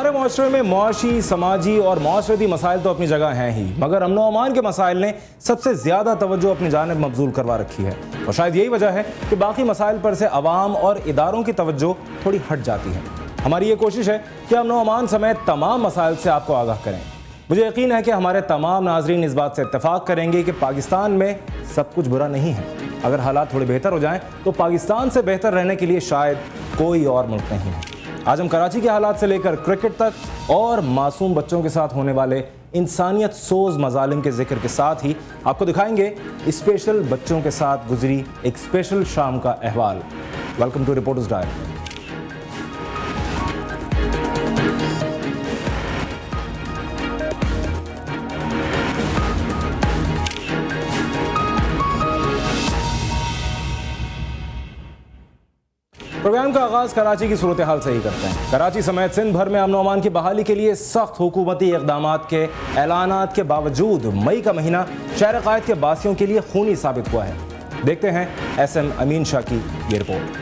ہمارے معاشرے میں معاشی، سماجی اور معاشرتی مسائل تو اپنی جگہ ہیں ہی، مگر امن و امان کے مسائل نے سب سے زیادہ توجہ اپنی جانب مبذول کروا رکھی ہے، اور شاید یہی وجہ ہے کہ باقی مسائل پر سے عوام اور اداروں کی توجہ تھوڑی ہٹ جاتی ہے۔ ہماری یہ کوشش ہے کہ امن و امان سمیت تمام مسائل سے آپ کو آگاہ کریں۔ مجھے یقین ہے کہ ہمارے تمام ناظرین اس بات سے اتفاق کریں گے کہ پاکستان میں سب کچھ برا نہیں ہے۔ اگر حالات تھوڑے بہتر ہو جائیں تو پاکستان سے بہتر رہنے کے لیے شاید کوئی اور ملک نہیں ہے۔ آج ہم کراچی کے حالات سے لے کر کرکٹ تک اور معصوم بچوں کے ساتھ ہونے والے انسانیت سوز مظالم کے ذکر کے ساتھ ہی آپ کو دکھائیں گے اسپیشل بچوں کے ساتھ گزری ایک اسپیشل شام کا احوال۔ Welcome to reporters diary. Programme کا آغاز کراچی کی صورتحال سے ہی کرتے ہیں۔ کراچی سمیت سندھ بھر میں امن و امان کی بحالی کے لیے سخت حکومتی اقدامات کے اعلانات کے باوجود مئی کا مہینہ شہر قائد کے باسیوں کے لیے خونی ثابت ہوا ہے۔ دیکھتے ہیں ایس ایم امین شاہ کی یہ رپورٹ۔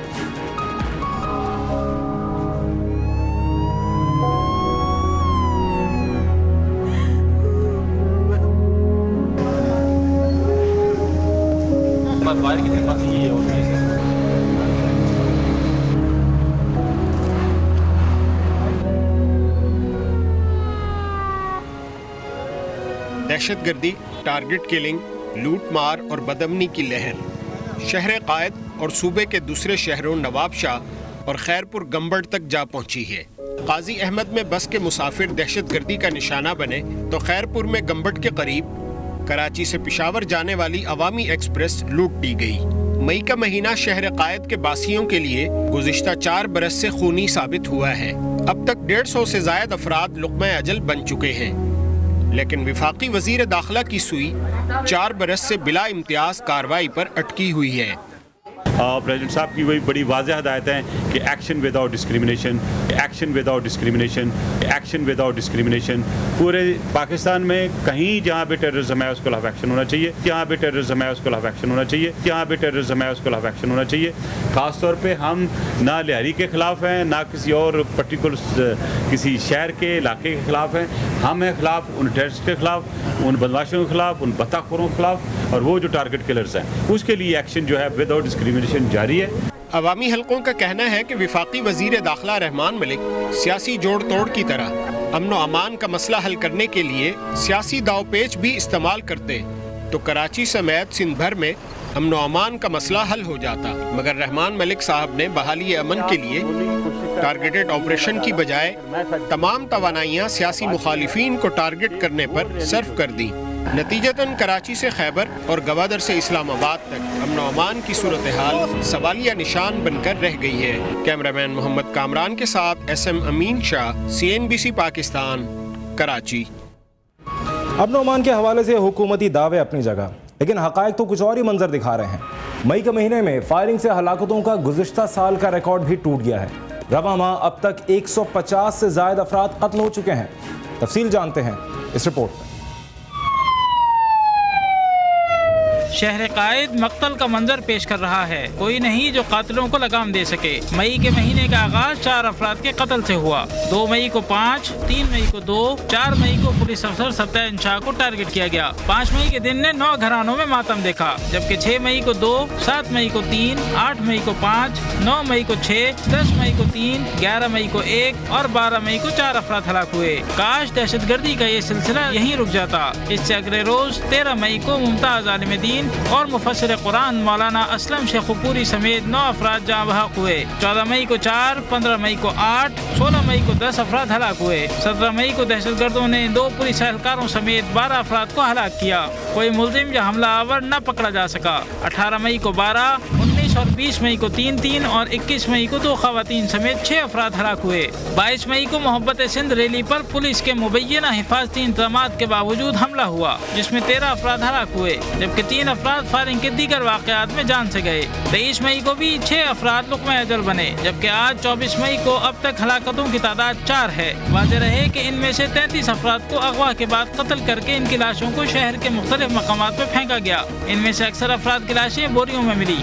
دہشت گردی، ٹارگٹ کلنگ، لوٹ مار اور بدامنی کی لہر شہر قائد اور صوبے کے دوسرے شہروں نواب شاہ اور خیرپور گمبڑ تک جا پہنچی ہے۔ قاضی احمد میں بس کے مسافر دہشت گردی کا نشانہ بنے تو خیرپور میں گمبڑ کے قریب کراچی سے پشاور جانے والی عوامی ایکسپریس لوٹ دی گئی۔ مئی کا مہینہ شہر قائد کے باسیوں کے لیے گزشتہ 4 برس سے خونی ثابت ہوا ہے۔ اب تک 150 سے زائد افراد لقمہ اجل بن چکے ہیں، لیکن وفاقی وزیر داخلہ کی سوئی 4 برس سے بلا امتیاز کارروائی پر اٹکی ہوئی ہے۔ پریزیڈنٹ صاحب کی وہی بڑی واضح ہدایت ہیں کہ action without discrimination, action without discrimination, action without discrimination. پورے پاکستان میں کہیں جہاں پہ ٹیررزم ہے اس کو خلاف ایکشن ہونا چاہیے، جہاں پہ ٹیررزم ہے اس کو خلاف ایکشن ہونا چاہیے، جہاں پہ ٹیررزم ہے اس کو خلاف ایکشن ہونا چاہیے۔ خاص طور پہ ہم نہ لہری کے خلاف ہیں، نہ کسی اور پرٹیکولر کسی شہر کے علاقے کے خلاف ہیں، ہم ہیں خلاف ان ٹیررسٹ کے خلاف، ان بدماشوں کے خلاف، ان بطخوروں کے خلاف، اور وہ جو ٹارگٹ کلرز ہیں اس کے لیے ایکشن جو ہے وداؤٹ ڈسکریمنیشن جاری ہے۔ عوامی حلقوں کا کہنا ہے کہ وفاقی وزیر داخلہ رحمان ملک سیاسی جوڑ توڑ کی طرح امن و امان کا مسئلہ حل کرنے کے لیے سیاسی داؤ پیچ بھی استعمال کرتے تو کراچی سمیت سندھ بھر میں امن و امان کا مسئلہ حل ہو جاتا، مگر رحمان ملک صاحب نے بحالی امن کے لیے ٹارگیٹڈ آپریشن کی بجائے تمام توانائیاں سیاسی مخالفین کو ٹارگٹ کرنے پر صرف کر دیں۔ نتیجتاً کراچی سے خیبر اور گوادر سے اسلام آباد تک امن و امان کی صورتحال سوالیہ نشان بن کر رہ گئی ہے۔ کیمرامین محمد کامران کے ساتھ ایس ایم امین شاہ، CNBC پاکستان، کراچی۔ امن و امان کے حوالے سے حکومتی دعوے اپنی جگہ، لیکن حقائق تو کچھ اور ہی منظر دکھا رہے ہیں۔ مئی کے مہینے میں فائرنگ سے ہلاکتوں کا گزشتہ سال کا ریکارڈ بھی ٹوٹ گیا ہے۔ رواں ماہ اب تک 150 سے زائد افراد قتل ہو چکے ہیں۔ تفصیل جانتے ہیں اس رپورٹ میں۔ شہر قائد مقتل کا منظر پیش کر رہا ہے، کوئی نہیں جو قاتلوں کو لگام دے سکے۔ مئی کے مہینے کا آغاز 4 افراد کے قتل سے ہوا۔ 2 مئی کو 5، 3 مئی کو 2، 4 مئی کو پولیس افسر ستین شاہ کو ٹارگٹ کیا گیا۔ 5 مئی کے دن نے 9 گھرانوں میں ماتم دیکھا، جبکہ 6 مئی کو 2، 7 مئی کو 3، 8 مئی کو 5، 9 مئی کو 6، 10 مئی کو 3، 11 مئی کو 1 اور 12 مئی کو 4 افراد ہلاک ہوئے۔ کاش دہشت گردی کا یہ سلسلہ یہیں رک جاتا۔ اس سے اگلے روز 13 مئی کو ممتاز عالم دین اور مفسر قرآن مولانا اسلم شیخ پوری سمیت 9 افراد جاں بحق ہوئے۔ 14 مئی کو 4، 15 مئی کو 8، 16 مئی کو 10 افراد ہلاک ہوئے۔ 17 مئی کو دہشت گردوں نے 2 پولیس اہلکاروں سمیت 12 افراد کو ہلاک کیا، کوئی ملزم یا حملہ آور نہ پکڑا جا سکا۔ 18 مئی کو 12، 19 اور 20 مئی کو 3 اور 21 مئی کو 2 خواتین سمیت 6 افراد ہلاک ہوئے۔ 22 مئی کو محبت سندھ ریلی پر پولیس کے مبینہ حفاظتی انتظامات کے باوجود حملہ ہوا، جس میں 13 افراد ہلاک ہوئے، جبکہ 3 افراد فائرنگ کے دیگر واقعات میں جان سے گئے۔ 23 مئی کو بھی 6 افراد لقمہ اجل بنے، جبکہ آج 24 مئی کو اب تک ہلاکتوں کی تعداد 4 ہے۔ واضح رہے کہ ان میں سے 33 افراد کو اغوا کے بعد قتل کر کے ان کی لاشوں کو شہر کے مختلف مقامات پر پھینکا گیا۔ ان میں سے اکثر افراد کی لاشیں بوریوں میں ملی،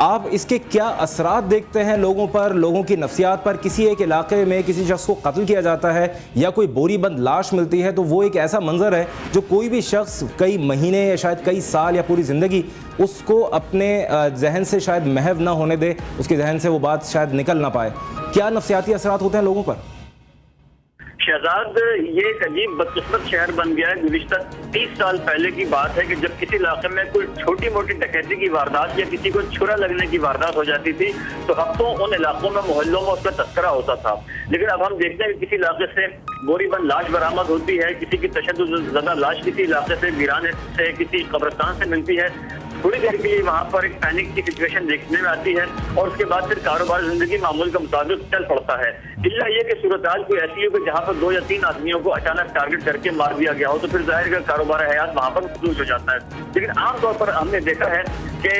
آپ اس کے کیا اثرات دیکھتے ہیں لوگوں پر, لوگوں کی نفسیات پر؟ کسی ایک علاقے میں کسی شخص کو قتل کیا جاتا ہے یا کوئی بوری بند لاش ملتی ہے تو وہ ایک ایسا منظر ہے جو کوئی بھی شخص کئی مہینے یا شاید کئی سال یا پوری زندگی اس کو اپنے ذہن سے شاید محو نہ ہونے دے, اس کے ذہن سے وہ بات شاید نکل نہ پائے. کیا نفسیاتی اثرات ہوتے ہیں لوگوں پر؟ شہزاد, یہ ایک عجیب بدقسمت شہر بن گیا ہے. گزشتہ 30 سال پہلے کی بات ہے کہ جب کسی علاقے میں کوئی چھوٹی موٹی ڈکیتی کی واردات یا کسی کو چھرا لگنے کی واردات ہو جاتی تھی تو ہفتوں ان علاقوں میں, محلوں میں اس کا تذکرہ ہوتا تھا. لیکن اب ہم دیکھتے ہیں کہ کسی علاقے سے بوری بند لاش برآمد ہوتی ہے, کسی کی تشدد زدہ لاش کسی علاقے سے, ویرانے سے, کسی قبرستان سے ملتی ہے. تھوڑی دیر کے لیے وہاں پر ایک پینک کی سچویشن دیکھنے میں آتی ہے اور اس کے بعد پھر کاروبار زندگی معمول کے مطابق چل پڑتا ہے. الا یہ کہ صورتحال کوئی ایسی ہو کہ جہاں پر 2 یا 3 آدمیوں کو اچانک ٹارگٹ کر کے مار دیا گیا ہو تو پھر ظاہر کا کاروبار حیات وہاں پر محفوظ ہو جاتا ہے. لیکن عام طور پر ہم نے دیکھا ہے کہ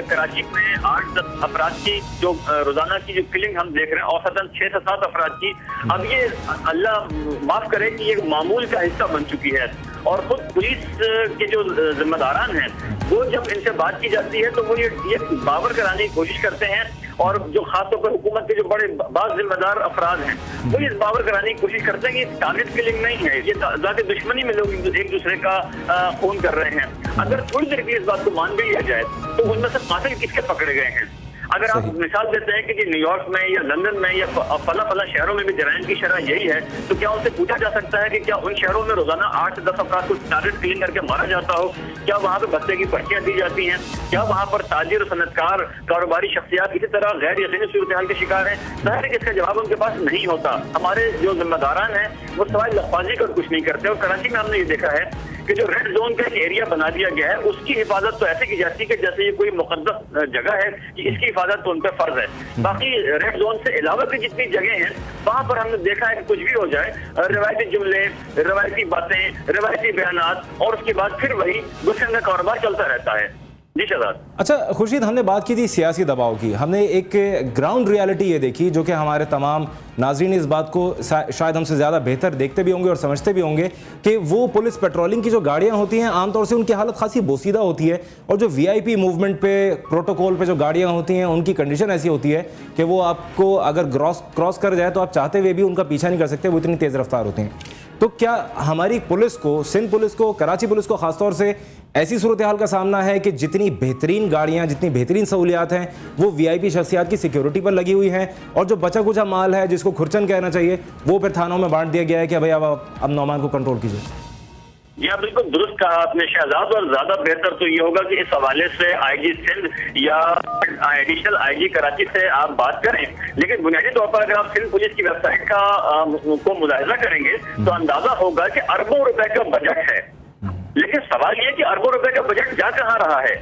کراچی میں 8-10 افراد کی جو روزانہ کی جو کلنگ ہم دیکھ رہے ہیں, اوسطاً 6 سے 7 افراد کی, اب یہ اللہ معاف کرے کہ یہ معمول کا حصہ بن چکی ہے. اور خود پولیس کے جو ذمہ داران ہیں وہ جب ان سے بات کی جاتی ہے تو وہ یہ باور کرانے کی کوشش کرتے ہیں, اور جو خاص طور پر حکومت کے جو بڑے بعض ذمہ دار افراد ہیں وہ اس باور کرانے کی کوشش کرتے ہیں کہ یہ ٹارگٹ کلنگ نہیں ہے, یہ ذات دشمنی میں لوگ ایک دوسرے کا خون کر رہے ہیں. اگر تھوڑی دیر کے لیے اس بات کو مان بھی لیا جائے تو ان میں سے قاتل کس کے پکڑے گئے ہیں؟ اگر آپ مثال دیتے ہیں کہ نیو یارک میں یا لندن میں یا فلاں شہروں میں بھی جرائم کی شرح یہی ہے, تو کیا ان سے پوچھا جا سکتا ہے کہ کیا ان شہروں میں روزانہ 8 سے 10 افراد کو ٹارگٹ کلنگ کر کے مارا جاتا ہو؟ کیا وہاں پہ بھتے کی پرچیاں دی جاتی ہیں؟ کیا وہاں پر تاجر, صنعت کار, کاروباری شخصیات اسی طرح غیر یقینی صورتحال کے شکار ہیں؟ ظاہر ہے کہ اس کا جواب ان کے پاس نہیں ہوتا. ہمارے جو ذمہ داران ہیں وہ سوائے لفاظی کر کچھ نہیں کرتے. اور کراچی میں ہم نے یہ دیکھا ہے کہ جو ریڈ زون کا ایک ایریا بنا دیا گیا ہے اس کی حفاظت تو ایسے کی جاتی ہے کہ جیسے یہ کوئی مقدس جگہ ہے کہ اس کی حفاظت تو ان پہ فرض ہے. باقی ریڈ زون سے علاوہ کی جتنی جگہیں ہیں وہاں پر ہم نے دیکھا ہے کہ کچھ بھی ہو جائے, روایتی جملے, روایتی باتیں, روایتی بیانات, اور اس کے بعد پھر وہی گلشن کا کاروبار چلتا رہتا ہے. جی شہزاد. اچھا خورشید, ہم نے بات کی تھی سیاسی دباؤ کی, ہم نے ایک گراؤنڈ ریالٹی یہ دیکھی جو کہ ہمارے تمام ناظرین اس بات کو شاید ہم سے زیادہ بہتر دیکھتے بھی ہوں گے اور سمجھتے بھی ہوں گے کہ وہ پولیس پیٹرولنگ کی جو گاڑیاں ہوتی ہیں عام طور سے ان کی حالت خاصی بوسیدہ ہوتی ہے, اور جو وی آئی پی موومنٹ پہ, پروٹوکول پہ جو گاڑیاں ہوتی ہیں ان کی کنڈیشن ایسی ہوتی ہے کہ وہ آپ کو اگر کراس کر جائے تو آپ چاہتے ہوئے بھی ان کا پیچھا نہیں کر سکتے, وہ اتنی تیز رفتار ہوتی ہیں. تو کیا ہماری پولیس کو, سندھ پولیس کو, کراچی پولیس کو خاص طور سے ایسی صورتحال کا سامنا ہے کہ جتنی بہترین گاڑیاں, جتنی بہترین سہولیات ہیں وہ وی آئی پی شخصیات کی سیکیورٹی پر لگی ہوئی ہیں, اور جو بچا کچھا مال ہے جس کو کھرچن کہنا چاہیے وہ پھر تھانوں میں بانٹ دیا گیا ہے کہ بھائی اب امن و امان کو کنٹرول کیجیے؟ یہ بالکل درست کہا آپ نے شہزاد, اور زیادہ بہتر تو یہ ہوگا کہ اس حوالے سے آئی جی سندھ یا ایڈیشنل آئی جی کراچی سے آپ بات کریں. لیکن بنیادی طور پر اگر آپ سندھ پولیس کی ویب سائٹ کو ملاحظہ کریں گے تو اندازہ ہوگا کہ اربوں روپے کا بجٹ ہے. لیکن سوال یہ کہ اربوں روپے کا بجٹ جا کہاں رہا ہے؟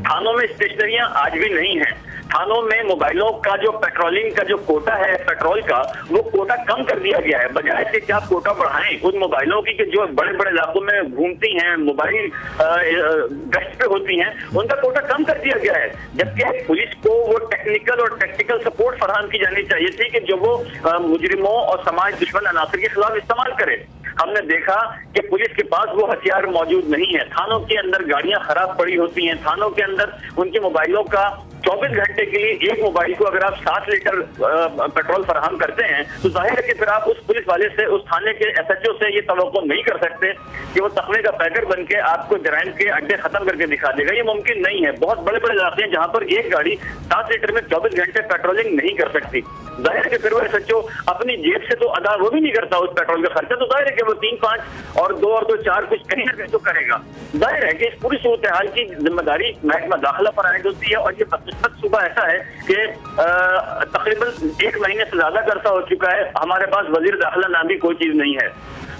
تھانوں میں اسٹیشنریاں آج بھی نہیں ہیں. تھانوں میں موبائلوں کا جو پیٹرولنگ کا جو کوٹا ہے پیٹرول کا, وہ کوٹا کم کر دیا گیا ہے. بجائے سے کیا کوٹا بڑھائیں ان موبائلوں کی کہ جو بڑے بڑے علاقوں میں گھومتی ہیں, موبائل گشت پہ ہوتی ہیں, ان کا کوٹا کم کر دیا گیا ہے. جبکہ پولیس کو وہ ٹیکنیکل اور ٹیکٹیکل سپورٹ فراہم کی جانی چاہیے تھی کہ جو وہ مجرموں اور سماج دشمن عناصر کے خلاف استعمال کرے. ہم نے دیکھا کہ پولیس کے پاس وہ ہتھیار موجود نہیں ہے. تھانوں کے اندر گاڑیاں خراب پڑی ہوتی ہیں, تھانوں کے اندر ان کے موبائلوں کا 24 گھنٹے کے لیے ایک موبائل کو اگر آپ 7 لیٹر پیٹرول فراہم کرتے ہیں تو ظاہر ہے کہ پھر آپ اس پولیس والے سے, اس تھانے کے ایس ایچ او سے یہ توقع نہیں کر سکتے کہ وہ تخمے کا پیکر بن کے آپ کو جرائم کے اڈے ختم کر کے دکھا دے گا. یہ ممکن نہیں ہے. بہت بڑے بڑے علاقے ہیں جہاں پر ایک گاڑی 7 لیٹر میں 24 گھنٹے پیٹرولنگ نہیں کر سکتی. ظاہر ہے کہ پھر وہ ایس ایچ او اپنی جیب سے تو ادا وہ بھی نہیں کرتا اس پیٹرول کا خرچہ, تو ظاہر ہے کہ وہ 3-5 اور 2 اور 2 4 کچھ کہیں نہ کہیں تو کرے گا. ظاہر ہے کہ اس پوری صورتحال کی ذمہ داری محکمہ داخلہ پر عائد ہوتی ہے. اور یہ بدقسمت صوبہ ایسا ہے کہ تقریباً 1 مہینے سے زیادہ عرصہ ہو چکا ہے, ہمارے پاس وزیر داخلہ نام بھی کوئی چیز نہیں ہے.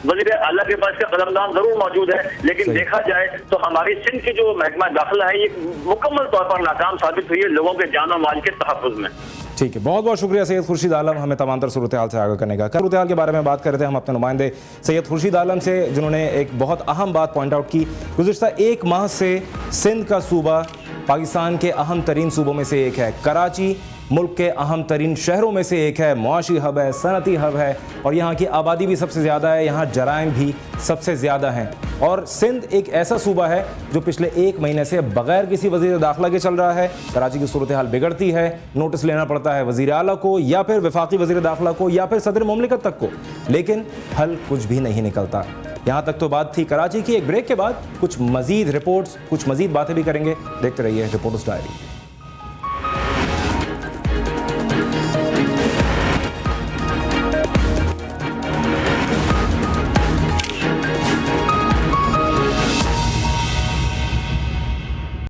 وزیر اعلیٰ کے پاس کا قلمدان ضرور موجود ہے, لیکن دیکھا جائے تو ہماری سندھ کی جو محکمہ داخلہ ہے یہ مکمل طور پر ناکام ثابت ہوئی ہے لوگوں کے جان و مال کے تحفظ میں. ٹھیک ہے, بہت بہت شکریہ سید خورشید عالم ہمیں تمام تر صورتحال سے آگاہ کرنے کا. صورتحال کے بارے میں بات کر رہے تھے ہم اپنے نمائندے سید خورشید عالم سے, جنہوں نے ایک بہت اہم بات پوائنٹ آؤٹ کی. گزشتہ 1 ماہ سے سندھ کا صوبہ پاکستان کے اہم ترین صوبوں میں سے ایک ہے۔ کراچی ملک کے اہم ترین شہروں میں سے ایک ہے، معاشی ہب ہے، صنعتی ہب ہے، اور یہاں کی آبادی بھی سب سے زیادہ ہے، یہاں جرائم بھی سب سے زیادہ ہیں۔ اور سندھ ایک ایسا صوبہ ہے جو پچھلے 1 مہینے سے بغیر کسی وزیر داخلہ کے چل رہا ہے۔ کراچی کی صورتحال بگڑتی ہے، نوٹس لینا پڑتا ہے وزیر اعلیٰ کو یا پھر وفاقی وزیر داخلہ کو یا پھر صدر مملکت تک کو، لیکن حل کچھ بھی نہیں نکلتا۔ یہاں تک تو بات تھی کراچی کی۔ ایک بریک کے بعد کچھ مزید رپورٹس، کچھ مزید باتیں بھی کریں گے، دیکھتے رہیے رپورٹرز ڈائری۔